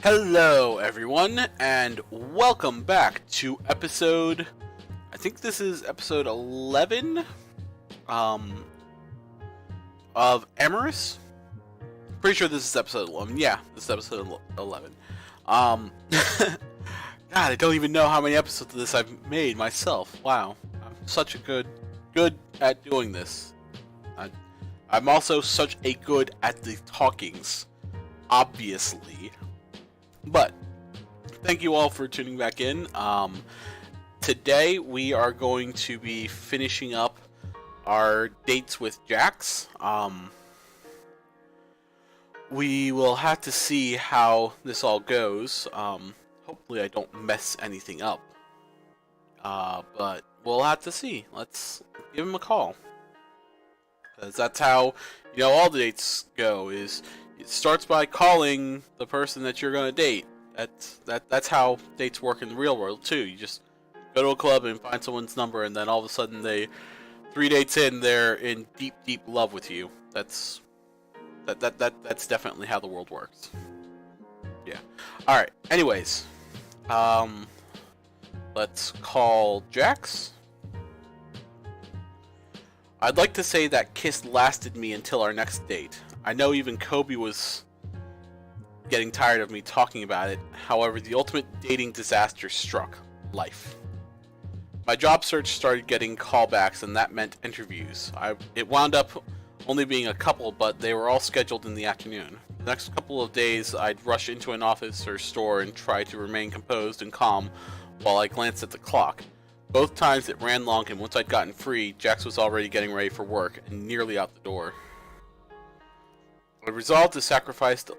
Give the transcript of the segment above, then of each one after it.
Hello, everyone, and welcome back to I think this is episode 11, um, of Amorous. Pretty sure this is episode 11. Yeah, this is episode 11. God, I don't even know how many episodes of this I've made myself. Wow, I'm such a good at doing this. I'm also such a good at the talkings, obviously. But thank you all for tuning back in. Today we are going to be finishing up our dates with Jax. We will have to see how this all goes. Hopefully I don't mess anything up. But we'll have to see. Let's give him a call. Because that's how, all the dates go, is it starts by calling the person that you're going to date. That's how dates work in the real world too. You just go to a club and find someone's number, and then all of a sudden 3 dates in, they're in deep love with you. That's definitely how the world works. Yeah. All right. Anyways, let's call Jax. I'd like to say that kiss lasted me until our next date. I know even Kobe was getting tired of me talking about it. However, the ultimate dating disaster struck: life. My job search started getting callbacks, and that meant interviews. It wound up only being a couple, but they were all scheduled in the afternoon. The next couple of days, I'd rush into an office or store and try to remain composed and calm while I glanced at the clock. Both times it ran long, and once I'd gotten free, Jax was already getting ready for work and nearly out the door. I'd resolved to sacrifice a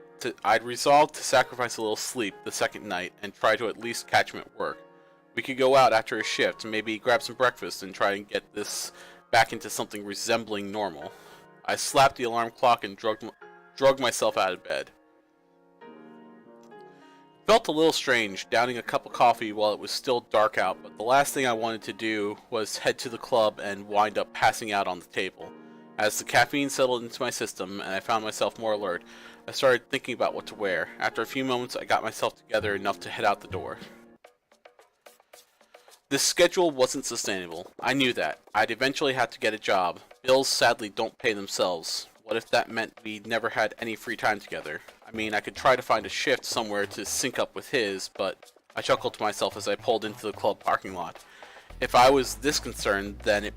little sleep the second night and try to at least catch him at work. We could go out after a shift, maybe grab some breakfast, and try and get this back into something resembling normal. I slapped the alarm clock and drug myself out of bed. Felt a little strange, downing a cup of coffee while it was still dark out, but the last thing I wanted to do was head to the club and wind up passing out on the table. As the caffeine settled into my system and I found myself more alert, I started thinking about what to wear. After a few moments, I got myself together enough to head out the door. This schedule wasn't sustainable. I knew that. I'd eventually have to get a job. Bills sadly don't pay themselves. What if that meant we never had any free time together? I mean, I could try to find a shift somewhere to sync up with his, but I chuckled to myself as I pulled into the club parking lot. If I was this concerned, then it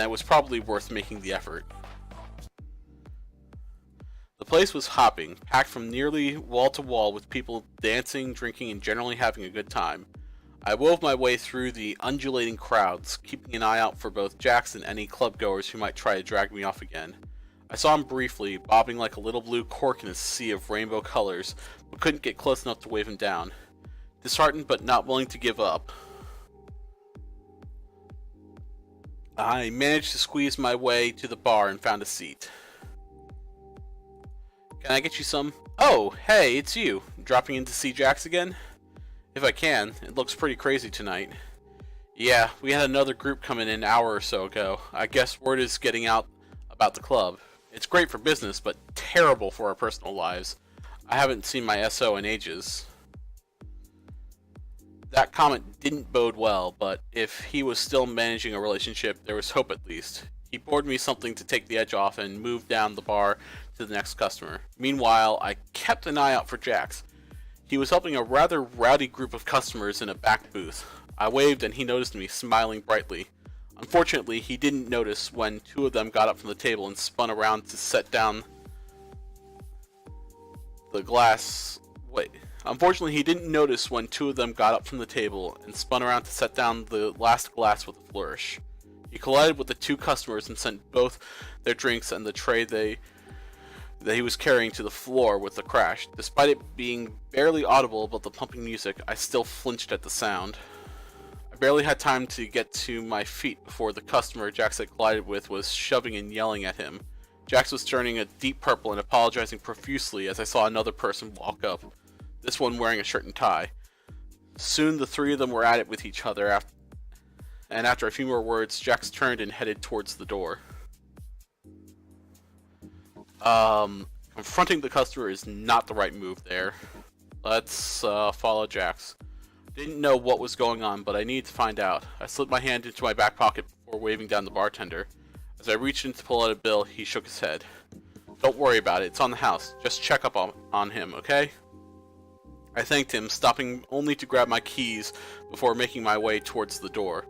was probably worth making the effort. The place was hopping, packed from nearly wall to wall with people dancing, drinking, and generally having a good time. I wove my way through the undulating crowds, keeping an eye out for both Jax and any club-goers who might try to drag me off again. I saw him briefly, bobbing like a little blue cork in a sea of rainbow colors, but couldn't get close enough to wave him down. Disheartened but not willing to give up, I managed to squeeze my way to the bar and found a seat. Can I get you some? Oh, hey, it's you. Dropping in to see Jax again? If I can. It looks pretty crazy tonight. Yeah, we had another group come in an hour or so ago. I guess word is getting out about the club. It's great for business, but terrible for our personal lives. I haven't seen my SO in ages. That comment didn't bode well, but if he was still managing a relationship, there was hope at least. He poured me something to take the edge off and moved down the bar to the next customer. Meanwhile, I kept an eye out for Jax. He was helping a rather rowdy group of customers in a back booth. I waved and he noticed me, smiling brightly. Unfortunately, he didn't notice when two of them got up from the table and spun around to set down the glass. Unfortunately, he didn't notice when two of them got up from the table and spun around to set down the last glass with a flourish. He collided with the two customers and sent both their drinks and the tray that he was carrying to the floor with a crash. Despite it being barely audible above the pumping music, I still flinched at the sound. I barely had time to get to my feet before the customer Jax had collided with was shoving and yelling at him. Jax was turning a deep purple and apologizing profusely as I saw another person walk up, this one wearing a shirt and tie. Soon the three of them were at it with each other, and after a few more words, Jax turned and headed towards the door. Confronting the customer is not the right move there. Let's follow Jax. Didn't know what was going on, but I needed to find out. I slipped my hand into my back pocket before waving down the bartender. As I reached in to pull out a bill, he shook his head. Don't worry about it, it's on the house. Just check up on him, okay? I thanked him, stopping only to grab my keys before making my way towards the door.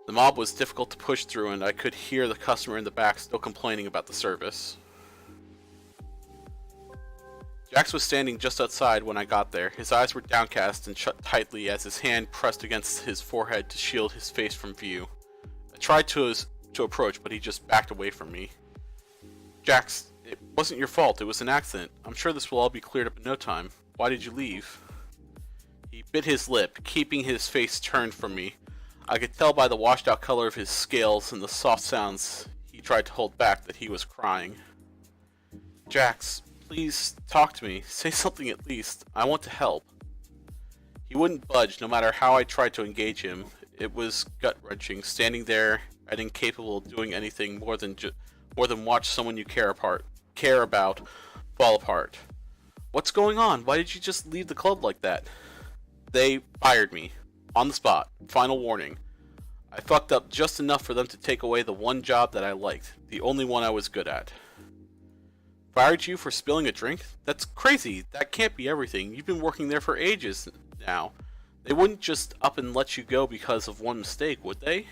The mob was difficult to push through, and I could hear the customer in the back still complaining about the service. Jax was standing just outside when I got there. His eyes were downcast and shut tightly as his hand pressed against his forehead to shield his face from view. I tried to approach, but he just backed away from me. Jax, it wasn't your fault. It was an accident. I'm sure this will all be cleared up in no time. Why did you leave? He bit his lip, keeping his face turned from me. I could tell by the washed-out color of his scales and the soft sounds he tried to hold back that he was crying. Jax, please talk to me. Say something at least. I want to help. He wouldn't budge no matter how I tried to engage him. It was gut-wrenching, standing there and incapable of doing anything more than watch someone you care about fall apart. What's going on? Why did you just leave the club like that? They fired me. On the spot. Final warning. I fucked up just enough for them to take away the one job that I liked. The only one I was good at. Fired you for spilling a drink? That's crazy. That can't be everything. You've been working there for ages now. They wouldn't just up and let you go because of one mistake, would they?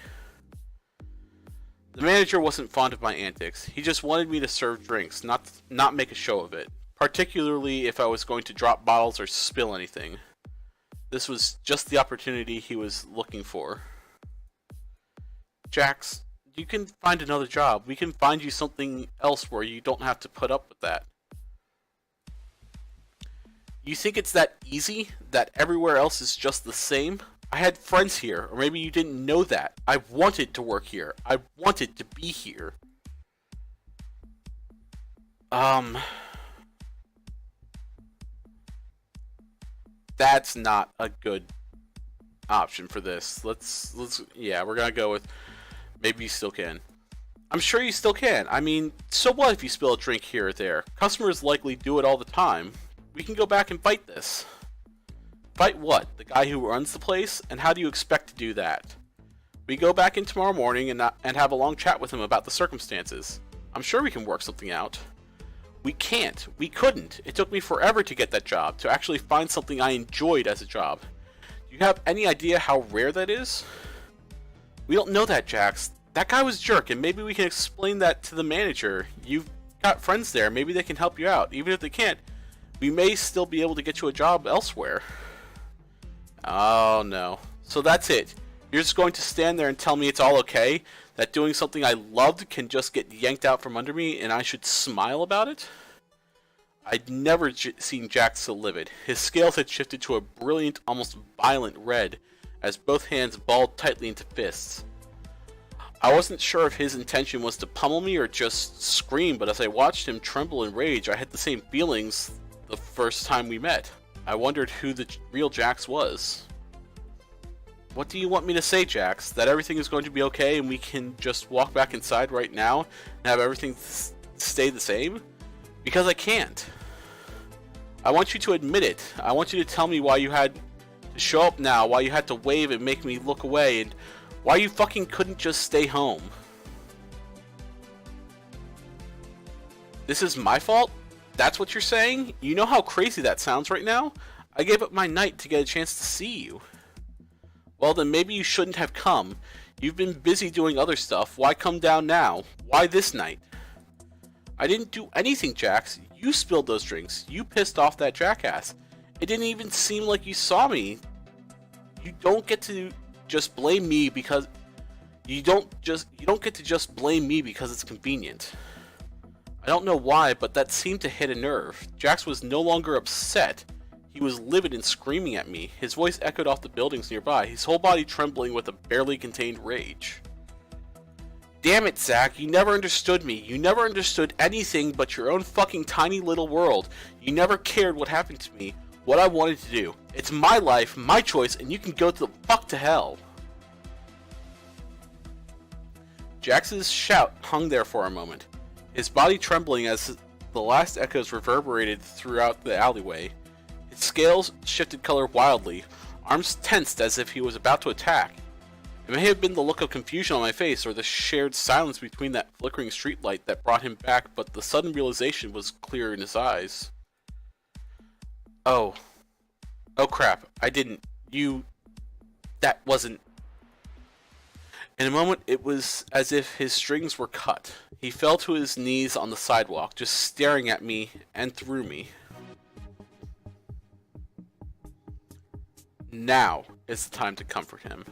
The manager wasn't fond of my antics. He just wanted me to serve drinks, not make a show of it. Particularly if I was going to drop bottles or spill anything. This was just the opportunity he was looking for. Jax, you can find another job. We can find you something else where you don't have to put up with that. You think it's that easy? That everywhere else is just the same? I had friends here, or maybe you didn't know that. I wanted to work here. I wanted to be here. That's not a good option for this. Yeah, we're gonna go with maybe you still can. I'm sure you still can. I mean, so what if you spill a drink here or there? Customers likely do it all the time. We can go back and fight this. Fight what? The guy who runs the place? And how do you expect to do that? We go back in tomorrow morning and have a long chat with him about the circumstances. I'm sure we can work something out. We can't. We couldn't. It took me forever to get that job, to actually find something I enjoyed as a job. Do you have any idea how rare that is? We don't know that, Jax. That guy was a jerk, and maybe we can explain that to the manager. You've got friends there. Maybe they can help you out. Even if they can't, we may still be able to get you a job elsewhere. Oh, no. So that's it. You're just going to stand there and tell me it's all okay? That doing something I loved can just get yanked out from under me and I should smile about it? I'd never seen Jax so livid. His scales had shifted to a brilliant, almost violent red as both hands balled tightly into fists. I wasn't sure if his intention was to pummel me or just scream, but as I watched him tremble in rage, I had the same feelings the first time we met. I wondered who the real Jax was. What do you want me to say, Jax? That everything is going to be okay and we can just walk back inside right now and have everything stay the same? Because I can't. I want you to admit it. I want you to tell me why you had to show up now, why you had to wave and make me look away, and why you fucking couldn't just stay home. This is my fault? That's what you're saying? You know how crazy that sounds right now? I gave up my night to get a chance to see you. Well, then maybe you shouldn't have come. You've been busy doing other stuff. Why come down now? Why this night? I didn't do anything, Jax. You spilled those drinks. You pissed off that jackass. It didn't even seem like you saw me. You don't get to just blame me because you don't get to just blame me because it's convenient. I don't know why, but that seemed to hit a nerve. Jax was no longer upset. He was livid and screaming at me. His voice echoed off the buildings nearby, his whole body trembling with a barely contained rage. Damn it, Zach, you never understood me. You never understood anything but your own fucking tiny little world. You never cared what happened to me, what I wanted to do. It's my life, my choice, and you can go the fuck to hell. Jax's shout hung there for a moment, his body trembling as the last echoes reverberated throughout the alleyway. His scales shifted color wildly, arms tensed as if he was about to attack. It may have been the look of confusion on my face or the shared silence between that flickering streetlight that brought him back, but the sudden realization was clear in his eyes. Oh. Oh crap. I didn't. That wasn't. In a moment, it was as if his strings were cut. He fell to his knees on the sidewalk, just staring at me and through me. Now is the time to comfort him.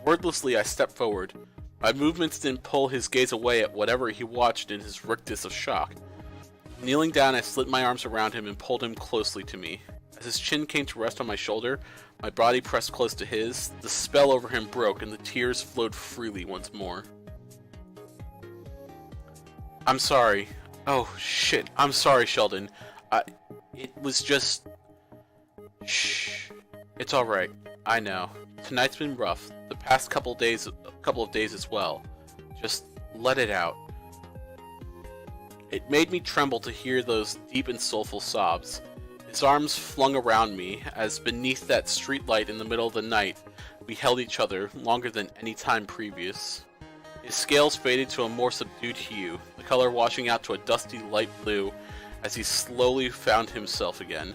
Wordlessly, I stepped forward. My movements didn't pull his gaze away at whatever he watched in his rictus of shock. Kneeling down, I slid my arms around him and pulled him closely to me. As his chin came to rest on my shoulder, my body pressed close to his. The spell over him broke, and the tears flowed freely once more. I'm sorry. Oh, shit. I'm sorry, Sheldon. It was just... Shh. It's alright. I know. Tonight's been rough. The past couple of days as well. Just let it out. It made me tremble to hear those deep and soulful sobs. His arms flung around me, as beneath that streetlight in the middle of the night, we held each other longer than any time previous. His scales faded to a more subdued hue, the color washing out to a dusty light blue as he slowly found himself again.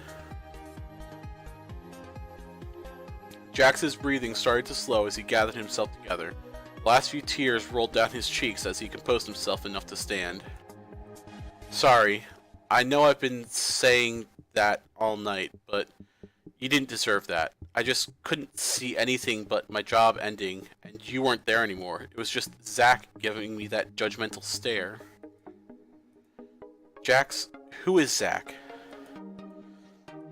Jax's breathing started to slow as he gathered himself together. The last few tears rolled down his cheeks as he composed himself enough to stand. Sorry, I know I've been saying that all night, but you didn't deserve that. I just couldn't see anything but my job ending, and you weren't there anymore. It was just Zach giving me that judgmental stare. Jax, who is Zach?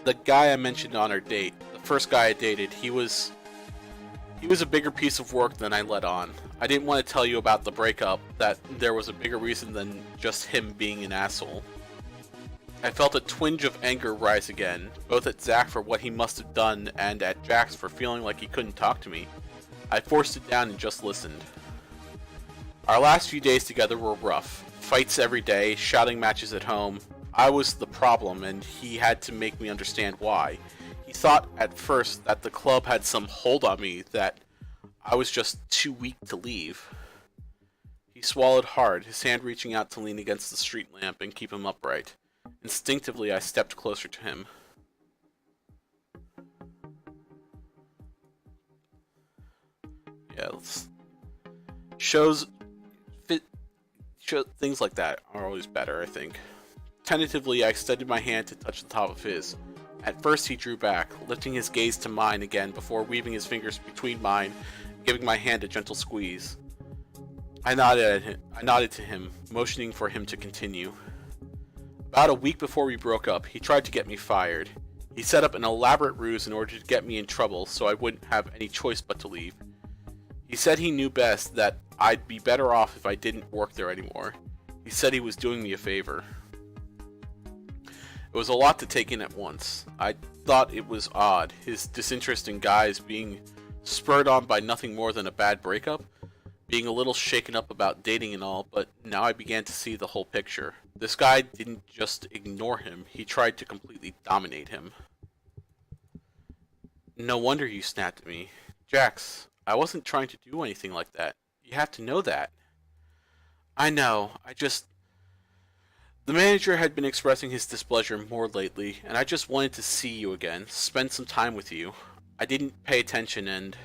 The guy I mentioned on our date. The first guy I dated. He was a bigger piece of work than I let on. I didn't want to tell you about the breakup, that there was a bigger reason than just him being an asshole. I felt a twinge of anger rise again, both at Zach for what he must have done and at Jax for feeling like he couldn't talk to me. I forced it down and just listened. Our last few days together were rough. Fights every day, shouting matches at home. I was the problem, and he had to make me understand why. He thought at first that the club had some hold on me, that I was just too weak to leave. He swallowed hard, his hand reaching out to lean against the street lamp and keep him upright. Instinctively, I stepped closer to him. Yeah, things like that are always better, I think. Tentatively, I extended my hand to touch the top of his. At first, he drew back, lifting his gaze to mine again before weaving his fingers between mine, giving my hand a gentle squeeze. I nodded to him, motioning for him to continue. About a week before we broke up, he tried to get me fired. He set up an elaborate ruse in order to get me in trouble so I wouldn't have any choice but to leave. He said he knew best, that I'd be better off if I didn't work there anymore. He said he was doing me a favor. It was a lot to take in at once. I thought it was odd, his disinterest in guys being spurred on by nothing more than a bad breakup, being a little shaken up about dating and all, but now I began to see the whole picture. This guy didn't just ignore him, he tried to completely dominate him. No wonder you snapped at me. Jax, I wasn't trying to do anything like that. You have to know that. I know, The manager had been expressing his displeasure more lately, and I just wanted to see you again, spend some time with you. I didn't pay attention and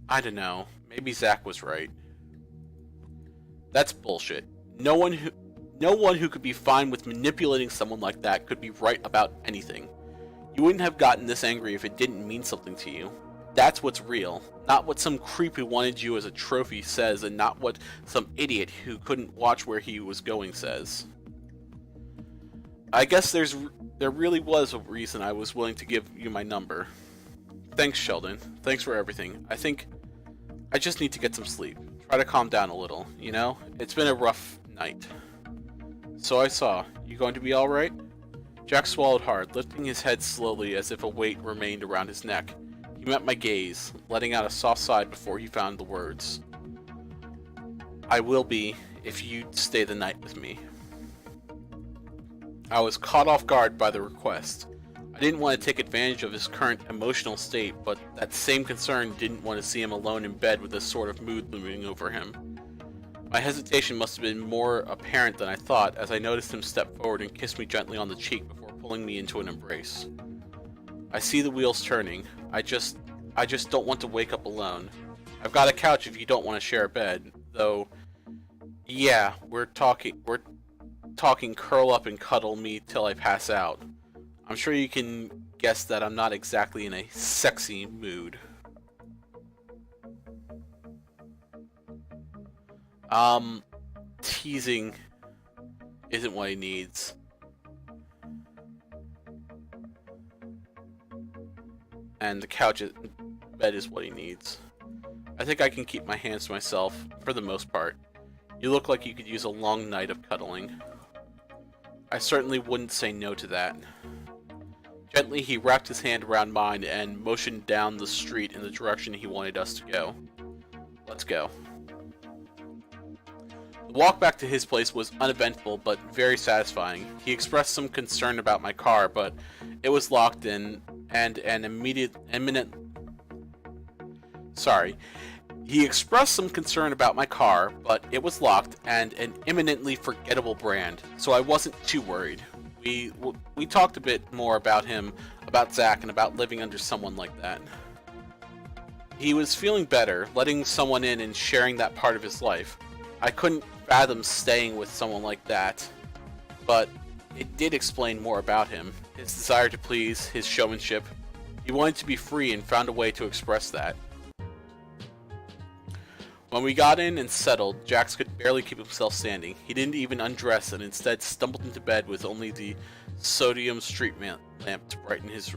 I don't know, maybe Zach was right. That's bullshit. No one who could be fine with manipulating someone like that could be right about anything. You wouldn't have gotten this angry if it didn't mean something to you. That's what's real, not what some creep who wanted you as a trophy says, and not what some idiot who couldn't watch where he was going says. I guess there really was a reason I was willing to give you my number. Thanks, Sheldon. Thanks for everything. I think I just need to get some sleep. Try to calm down a little, you know? It's been a rough night. So I saw. You going to be alright? Jack swallowed hard, lifting his head slowly as if a weight remained around his neck. He met my gaze, letting out a soft sigh before he found the words. I will be, if you stay the night with me. I was caught off guard by the request. I didn't want to take advantage of his current emotional state, but that same concern didn't want to see him alone in bed with this sort of mood looming over him. My hesitation must have been more apparent than I thought as I noticed him step forward and kiss me gently on the cheek before pulling me into an embrace. I see the wheels turning. I just don't want to wake up alone. I've got a couch if you don't want to share a bed, though. Yeah, we're talking curl up and cuddle me till I pass out. I'm sure you can guess that I'm not exactly in a sexy mood. Teasing isn't what he needs. And the bed is what he needs. I think I can keep my hands to myself, for the most part. You look like you could use a long night of cuddling. I certainly wouldn't say no to that. Gently, he wrapped his hand around mine and motioned down the street in the direction he wanted us to go. Let's go. The walk back to his place was uneventful but very satisfying. He expressed some concern about my car, but it was locked in, and He expressed some concern about my car, but it was locked and an imminently forgettable brand, so I wasn't too worried. We talked a bit more about him, about Zach, and about living under someone like that. He was feeling better, letting someone in and sharing that part of his life. I couldn't fathom staying with someone like that, but it did explain more about him. His desire to please, his showmanship. He wanted to be free and found a way to express that. When we got in and settled, Jax could barely keep himself standing. He didn't even undress and instead stumbled into bed with only the sodium street lamp to brighten his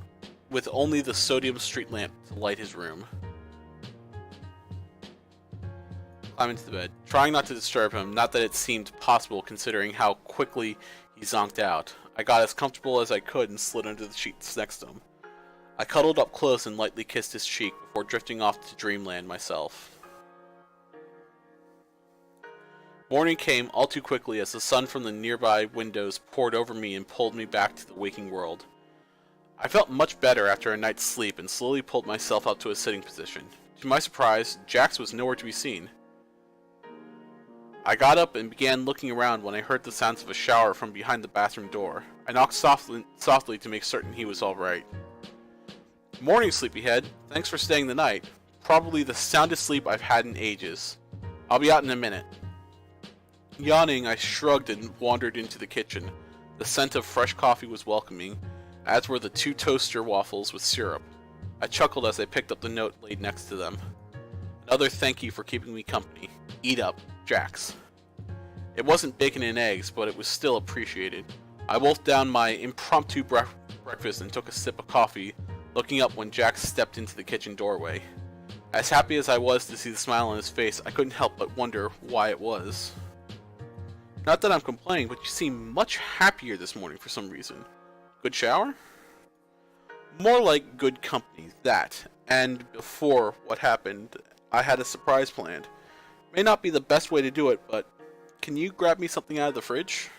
light his room. Climbed into the bed, trying not to disturb him, not that it seemed possible considering how quickly he zonked out. I got as comfortable as I could and slid under the sheets next to him. I cuddled up close and lightly kissed his cheek before drifting off to dreamland myself. Morning came all too quickly as the sun from the nearby windows poured over me and pulled me back to the waking world. I felt much better after a night's sleep and slowly pulled myself up to a sitting position. To my surprise, Jax was nowhere to be seen. I got up and began looking around when I heard the sounds of a shower from behind the bathroom door. I knocked softly to make certain he was alright. Morning, sleepyhead. Thanks for staying the night. Probably the soundest sleep I've had in ages. I'll be out in a minute. Yawning, I shrugged and wandered into the kitchen. The scent of fresh coffee was welcoming, as were the 2 toaster waffles with syrup. I chuckled as I picked up the note laid next to them. Another thank you for keeping me company. Eat up, Jax. It wasn't bacon and eggs, but it was still appreciated. I wolfed down my impromptu breakfast and took a sip of coffee, looking up when Jax stepped into the kitchen doorway. As happy as I was to see the smile on his face, I couldn't help but wonder why it was. Not that I'm complaining, but you seem much happier this morning for some reason. Good shower? More like good company, that. And before what happened, I had a surprise planned. May not be the best way to do it, but can you grab me something out of the fridge?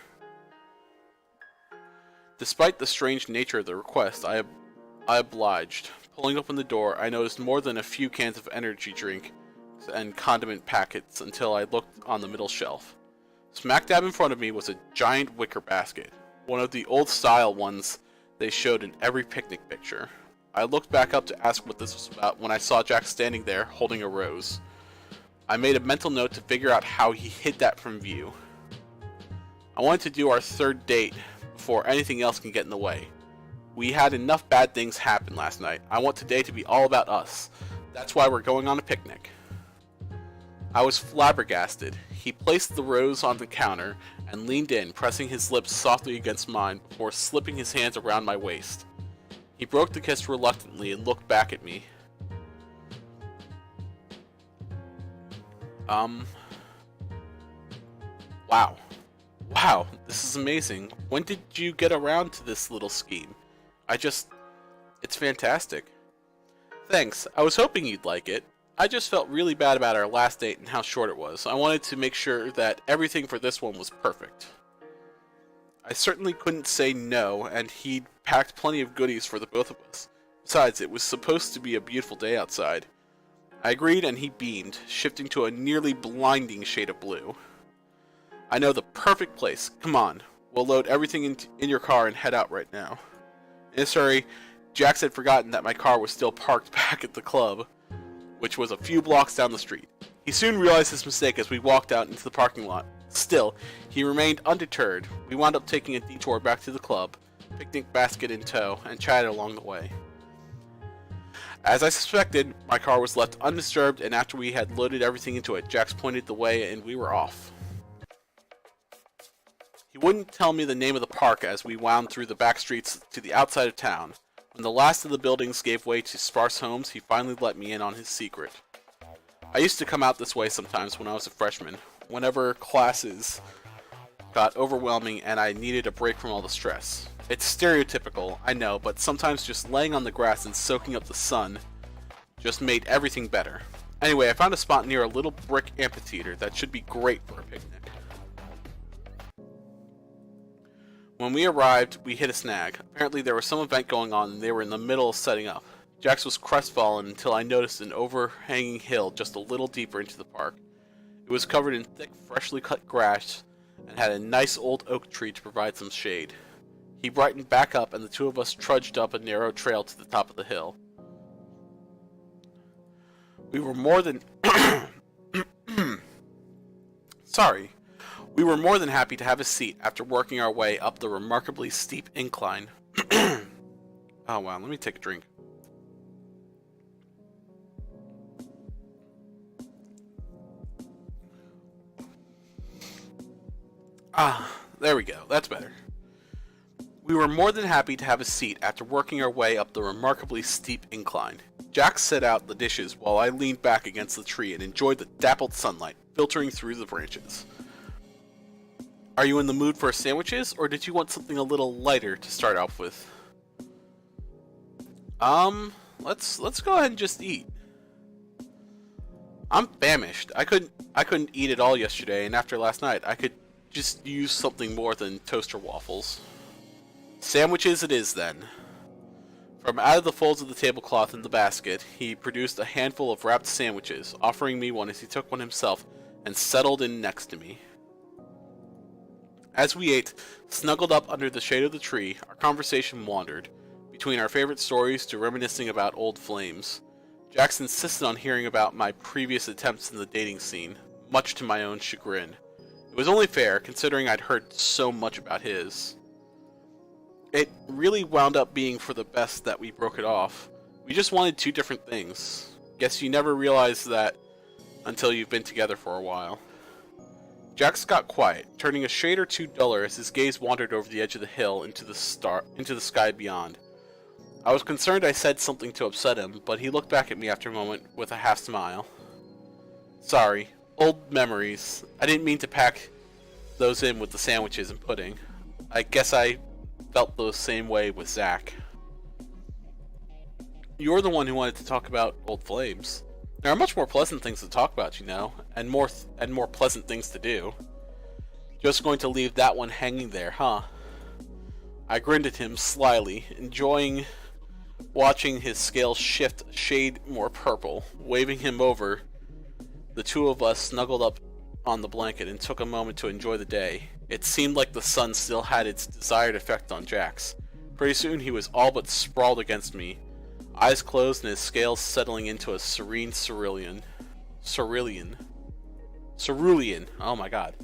Despite the strange nature of the request, I obliged. Pulling open the door, I noticed more than a few cans of energy drink and condiment packets until I looked on the middle shelf. Smack dab in front of me was a giant wicker basket, one of the old-style ones they showed in every picnic picture. I looked back up to ask what this was about when I saw Jack standing there, holding a rose. I made a mental note to figure out how he hid that from view. I wanted to do our 3rd date before anything else can get in the way. We had enough bad things happen last night. I want today to be all about us. That's why we're going on a picnic. I was flabbergasted. He placed the rose on the counter and leaned in, pressing his lips softly against mine before slipping his hands around my waist. He broke the kiss reluctantly and looked back at me. Wow, this is amazing. When did you get around to this little scheme? It's fantastic. Thanks, I was hoping you'd like it. I just felt really bad about our last date and how short it was. I wanted to make sure that everything for this one was perfect. I certainly couldn't say no, and he'd packed plenty of goodies for the both of us. Besides, it was supposed to be a beautiful day outside. I agreed, and he beamed, shifting to a nearly blinding shade of blue. I know the perfect place. Come on. We'll load everything in your car and head out right now. In his hurry, Jax had forgotten that my car was still parked back at the club, which was a few blocks down the street. He soon realized his mistake as we walked out into the parking lot. Still, he remained undeterred. We wound up taking a detour back to the club, picnic basket in tow, and chatted along the way. As I suspected, my car was left undisturbed, and after we had loaded everything into it, Jax pointed the way and we were off. He wouldn't tell me the name of the park as we wound through the back streets to the outside of town. When the last of the buildings gave way to sparse homes, he finally let me in on his secret. I used to come out this way sometimes when I was a freshman, whenever classes got overwhelming and I needed a break from all the stress. It's stereotypical, I know, but sometimes just laying on the grass and soaking up the sun just made everything better. Anyway, I found a spot near a little brick amphitheater that should be great for a picnic. When we arrived, we hit a snag. Apparently there was some event going on and they were in the middle of setting up. Jax was crestfallen until I noticed an overhanging hill just a little deeper into the park. It was covered in thick, freshly cut grass and had a nice old oak tree to provide some shade. He brightened back up, and the two of us trudged up a narrow trail to the top of the hill. We were more than We were more than happy to have a seat after working our way up the remarkably steep incline. Oh wow, let me take a drink. There we go. That's better. We were more than happy to have a seat after working our way up the remarkably steep incline. Jax set out the dishes while I leaned back against the tree and enjoyed the dappled sunlight filtering through the branches. Are you in the mood for sandwiches, or did you want something a little lighter to start off with? Let's go ahead and just eat. I'm famished. I couldn't eat it all yesterday, and after last night, I could just use something more than toaster waffles. Sandwiches it is, then. From out of the folds of the tablecloth in the basket, he produced a handful of wrapped sandwiches, offering me one as he took one himself and settled in next to me. As we ate, snuggled up under the shade of the tree, our conversation wandered, between our favorite stories to reminiscing about old flames. Jax insisted on hearing about my previous attempts in the dating scene, much to my own chagrin. It was only fair, considering I'd heard so much about his. It really wound up being for the best that we broke it off. We just wanted two different things. Guess you never realize that until you've been together for a while. Jax got quiet, turning a shade or two duller as his gaze wandered over the edge of the hill into the sky beyond. I was concerned I said something to upset him, but he looked back at me after a moment with a half smile. Sorry, old memories. I didn't mean to pack those in with the sandwiches and pudding. I guess I felt the same way with Zach. You're the one who wanted to talk about old flames. There are much more pleasant things to talk about, you know, and more pleasant things to do. Just going to leave that one hanging there, huh? I grinned at him slyly, enjoying watching his scales shift a shade more purple. Waving him over, the two of us snuggled up on the blanket and took a moment to enjoy the day. It seemed like the sun still had its desired effect on Jax. Pretty soon he was all but sprawled against me, eyes closed and his scales settling into a serene cerulean. Oh my god.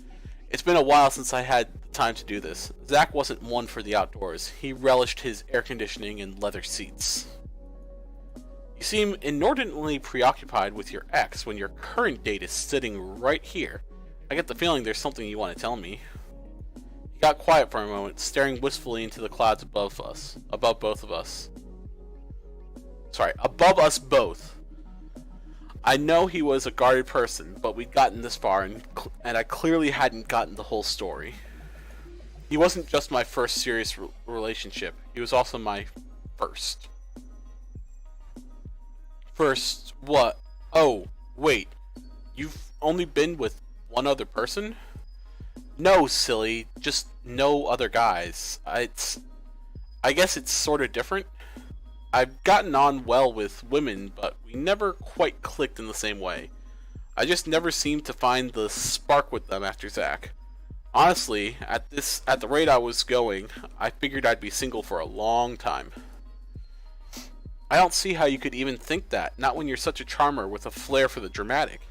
It's been a while since I had the time to do this. Zach wasn't one for the outdoors. He relished his air conditioning and leather seats. You seem inordinately preoccupied with your ex when your current date is sitting right here. I get the feeling there's something you want to tell me. He got quiet for a moment, staring wistfully into the clouds above both of us. Sorry, above us both. I know he was a guarded person, but we'd gotten this far, and I clearly hadn't gotten the whole story. He wasn't just my first serious relationship, he was also my first. First, what? Oh, wait. You've only been with one other person? No, silly, just no other guys. I guess it's sort of different. I've gotten on well with women, but we never quite clicked in the same way. I just never seemed to find the spark with them after Zach. Honestly, at the rate I was going, I figured I'd be single for a long time. I don't see how you could even think that, not when you're such a charmer with a flair for the dramatic.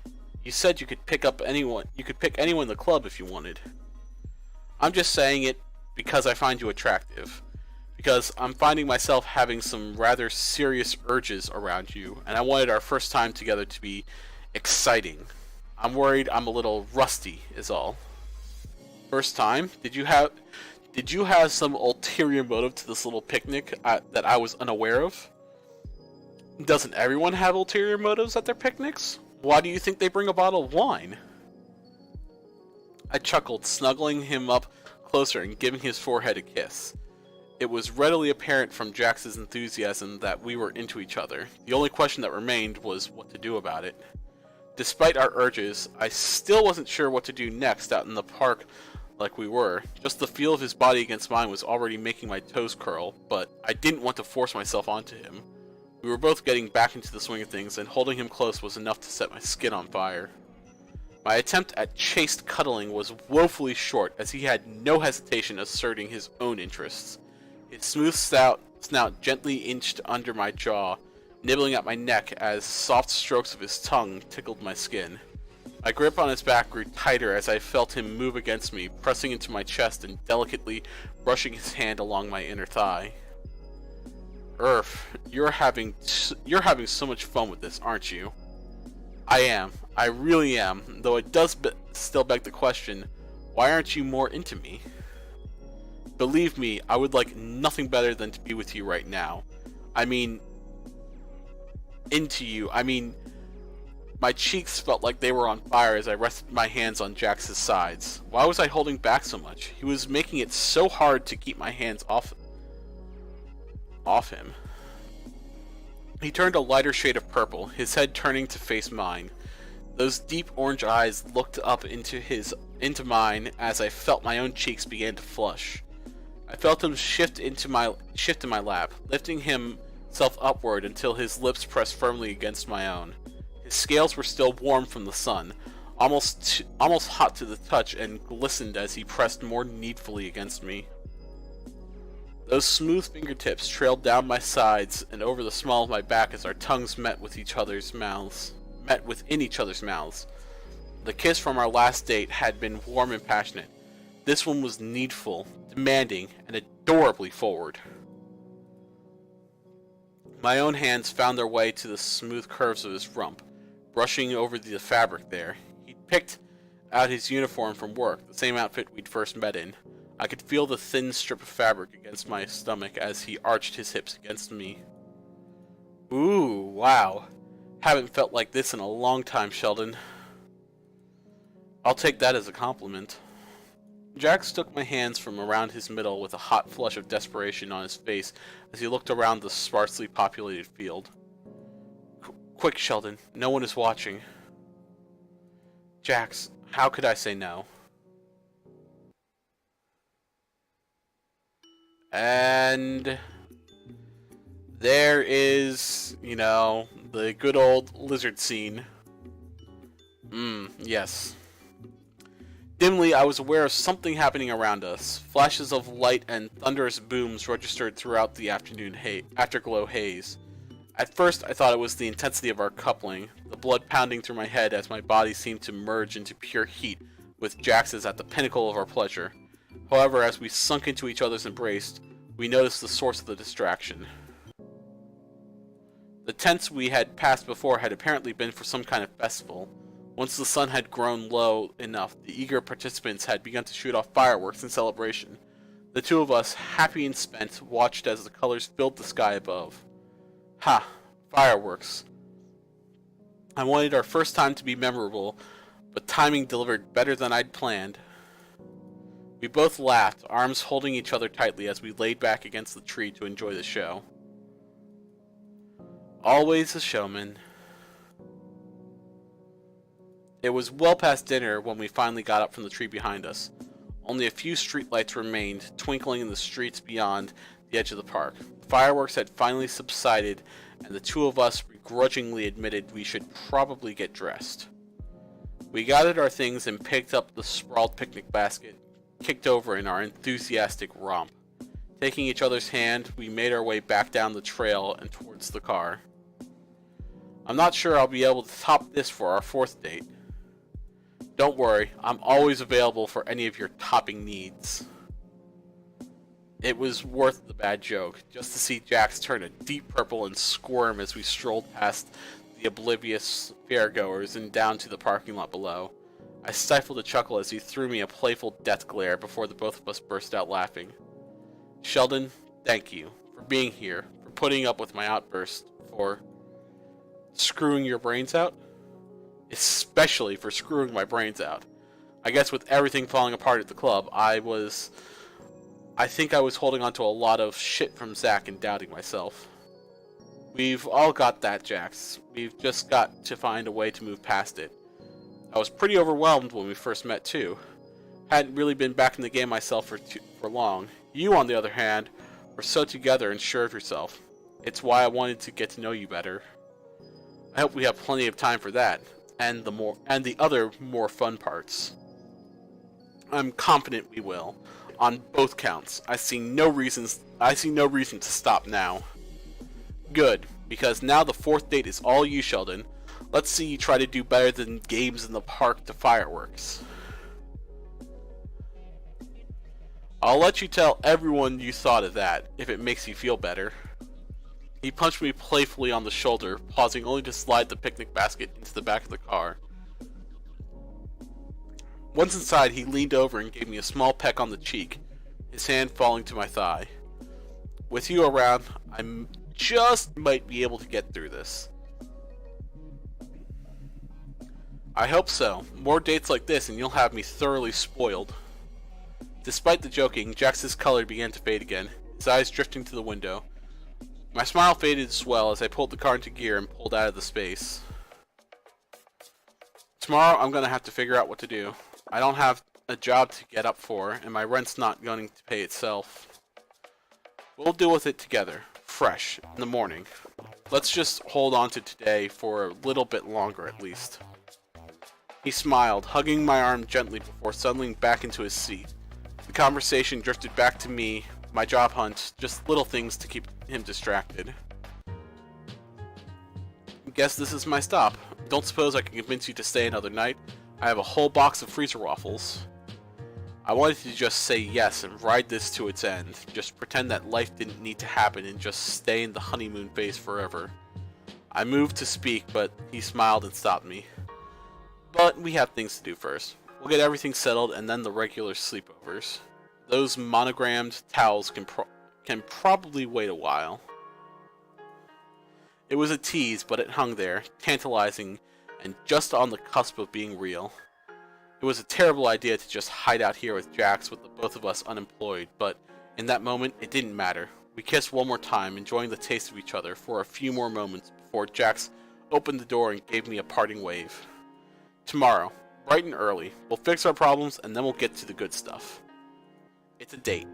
You said you could pick anyone in the club if you wanted. I'm just saying it because I find you attractive. Because I'm finding myself having some rather serious urges around you, and I wanted our first time together to be exciting. I'm worried I'm a little rusty, is all. First time? Did you have some ulterior motive to this little picnic that I was unaware of? Doesn't everyone have ulterior motives at their picnics? Why do you think they bring a bottle of wine? I chuckled, snuggling him up closer and giving his forehead a kiss. It was readily apparent from Jax's enthusiasm that we were into each other. The only question that remained was what to do about it. Despite our urges, I still wasn't sure what to do next out in the park like we were. Just the feel of his body against mine was already making my toes curl, but I didn't want to force myself onto him. We were both getting back into the swing of things, and holding him close was enough to set my skin on fire. My attempt at chaste cuddling was woefully short, as he had no hesitation asserting his own interests. His smooth snout gently inched under my jaw, nibbling at my neck as soft strokes of his tongue tickled my skin. My grip on his back grew tighter as I felt him move against me, pressing into my chest and delicately brushing his hand along my inner thigh. You're having so much fun with this, aren't you? I am. I really am, though it does still beg the question, why aren't you more into me? Believe me, I would like nothing better than to be with you right now. I mean, into you. I mean, my cheeks felt like they were on fire as I rested my hands on Jax's sides. Why was I holding back so much? He was making it so hard to keep my hands off him. He turned a lighter shade of purple, his head turning to face mine. Those deep orange eyes looked up into mine as I felt my own cheeks begin to flush. I felt him shift in my lap, lifting himself upward until his lips pressed firmly against my own. His scales were still warm from the sun, almost hot to the touch, and glistened as he pressed more needfully against me. Those smooth fingertips trailed down my sides and over the small of my back as our tongues met within each other's mouths. The kiss from our last date had been warm and passionate. This one was needful, demanding, and adorably forward. My own hands found their way to the smooth curves of his rump, brushing over the fabric there. He'd picked out his uniform from work, the same outfit we'd first met in. I could feel the thin strip of fabric against my stomach as he arched his hips against me. Ooh, wow. Haven't felt like this in a long time, Sheldon. I'll take that as a compliment. Jax took my hands from around his middle with a hot flush of desperation on his face as he looked around the sparsely populated field. Quick, Sheldon. No one is watching. Jax, how could I say no? And there is, the good old lizard scene. Yes. Dimly, I was aware of something happening around us. Flashes of light and thunderous booms registered throughout the afterglow haze. At first, I thought it was the intensity of our coupling, the blood pounding through my head as my body seemed to merge into pure heat, with Jax's at the pinnacle of our pleasure. However, as we sunk into each other's embrace, we noticed the source of the distraction. The tents we had passed before had apparently been for some kind of festival. Once the sun had grown low enough, the eager participants had begun to shoot off fireworks in celebration. The two of us, happy and spent, watched as the colors filled the sky above. Ha! Fireworks. I wanted our first time to be memorable, but timing delivered better than I'd planned. We both laughed, arms holding each other tightly as we laid back against the tree to enjoy the show. Always a showman. It was well past dinner when we finally got up from the tree behind us. Only a few streetlights remained, twinkling in the streets beyond the edge of the park. The fireworks had finally subsided, and the two of us begrudgingly admitted we should probably get dressed. We gathered our things and picked up the sprawled picnic basket, kicked over in our enthusiastic romp. Taking each other's hand, we made our way back down the trail and towards the car. I'm not sure I'll be able to top this for our fourth date. Don't worry, I'm always available for any of your topping needs. It was worth the bad joke, just to see Jax turn a deep purple and squirm as we strolled past the oblivious fairgoers and down to the parking lot below. I stifled a chuckle as he threw me a playful death glare before the both of us burst out laughing. Sheldon, thank you for being here, for putting up with my outburst, for screwing your brains out? Especially for screwing my brains out. I guess with everything falling apart at the club, I think I was holding on to a lot of shit from Zach and doubting myself. We've all got that, Jax. We've just got to find a way to move past it. I was pretty overwhelmed when we first met, too. Hadn't really been back in the game myself for long. You, on the other hand, were so together and sure of yourself. It's why I wanted to get to know you better. I hope we have plenty of time for that, and the other more fun parts. I'm confident we will, on both counts. I see no reason to stop now. Good, because now the fourth date is all you, Sheldon. Let's see you try to do better than games in the park to fireworks. I'll let you tell everyone you thought of that, if it makes you feel better. He punched me playfully on the shoulder, pausing only to slide the picnic basket into the back of the car. Once inside, he leaned over and gave me a small peck on the cheek, his hand falling to my thigh. With you around, I just might be able to get through this. I hope so. More dates like this and you'll have me thoroughly spoiled. Despite the joking, Jax's color began to fade again, his eyes drifting to the window. My smile faded as well as I pulled the car into gear and pulled out of the space. Tomorrow I'm gonna have to figure out what to do. I don't have a job to get up for, and my rent's not going to pay itself. We'll deal with it together, fresh, in the morning. Let's just hold on to today for a little bit longer at least. He smiled, hugging my arm gently before settling back into his seat. The conversation drifted back to me, my job hunt, just little things to keep him distracted. Guess this is my stop. Don't suppose I can convince you to stay another night? I have a whole box of freezer waffles. I wanted to just say yes and ride this to its end. Just pretend that life didn't need to happen and just stay in the honeymoon phase forever. I moved to speak, but he smiled and stopped me. But we have things to do first. We'll get everything settled and then the regular sleepovers. Those monogrammed towels can probably wait a while. It was a tease, but it hung there, tantalizing and just on the cusp of being real. It was a terrible idea to just hide out here with Jax with the both of us unemployed, but in that moment it didn't matter. We kissed one more time, enjoying the taste of each other for a few more moments before Jax opened the door and gave me a parting wave. Tomorrow, bright and early, we'll fix our problems and then we'll get to the good stuff. It's a date.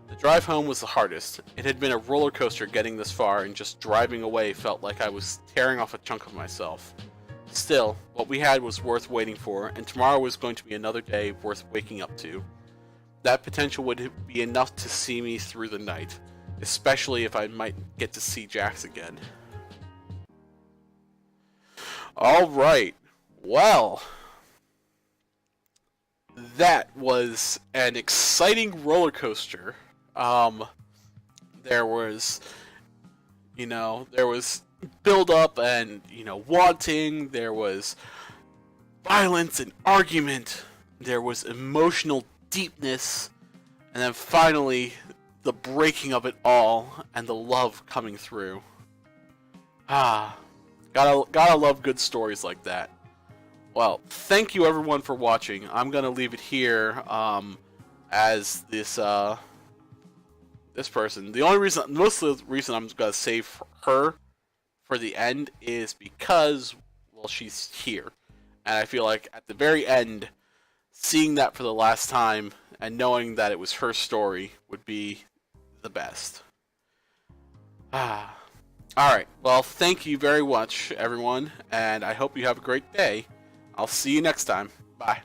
The drive home was the hardest. It had been a roller coaster getting this far, and just driving away felt like I was tearing off a chunk of myself. Still, what we had was worth waiting for, and tomorrow was going to be another day worth waking up to. That potential would be enough to see me through the night, especially if I might get to see Jax again. Alright, well, that was an exciting roller coaster. There was build up and, wanting, there was violence and argument, there was emotional deepness, and then finally the breaking of it all and the love coming through. Gotta love good stories like that. Well, thank you everyone for watching. I'm gonna leave it here as this person. Most of the reason I'm gonna save her for the end is because, well, she's here, and I feel like at the very end seeing that for the last time and knowing that it was her story would be the best. Ah. Alright, well, thank you very much, everyone, and I hope you have a great day. I'll see you next time. Bye.